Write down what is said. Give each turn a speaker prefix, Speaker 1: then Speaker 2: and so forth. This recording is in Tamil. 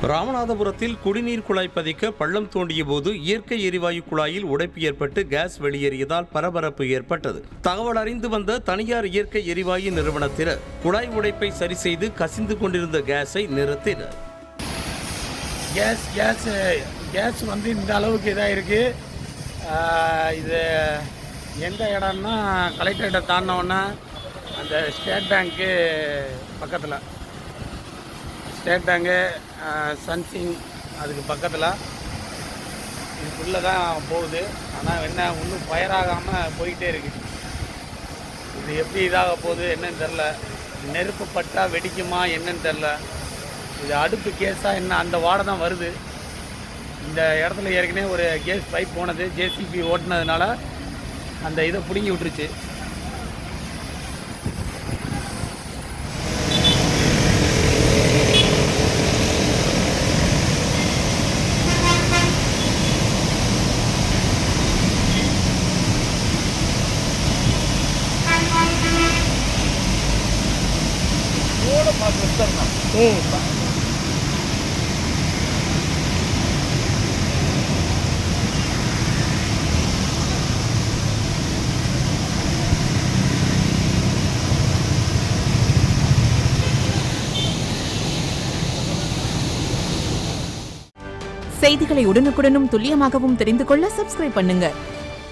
Speaker 1: ராமநாதபுரத்தில் குடிநீர் குழாய் பதிக்க பள்ளம் தோண்டிய போது இயற்கை எரிவாயு குழாயில் உடைப்பு ஏற்பட்டு கேஸ் வெளியேறியதால் பரபரப்பு ஏற்பட்டது. தகவல் அறிந்து வந்த தனியார் இயற்கை எரிவாயு நிறுவனத்தினர் குழாய் உடைப்பை சரி செய்து கசிந்து கொண்டிருந்த கேஸை நிறுத்தினர்.
Speaker 2: கேஸ் வந்து இந்த அளவுக்கு இதாக இருக்குது. இது எந்த இடம்னா கலெக்டரேட்டை தாண்டினோன்னா அந்த ஸ்டேட் பேங்க்கு பக்கத்தில், ஸ்டேட் பேங்கு சன்சிங் அதுக்கு பக்கத்தில் இதுக்குள்ளே தான் போகுது. ஆனால் என்ன இன்னும் ஃபயராகாமல் போயிட்டே இருக்குது. இது எப்படி இதாக போகுது என்னன்னு தெரில. நெருப்பு பட்டா வெடிக்குமா என்னன்னு தெரில. இது அடுப்பு கேஸாக என்ன அந்த வாடை தான் வருது. இந்த இடத்துல ஏற்கனவே ஒரு கேஸ் பைப் போனது, ஜேசிபி ஓட்டினதுனால அந்த இதை பிடுங்கி விட்டுருச்சு.
Speaker 3: செய்திகளை உடனுக்குடனும் துல்லியமாகவும் தெரிந்து கொள்ள சப்ஸ்கிரைப் பண்ணுங்க.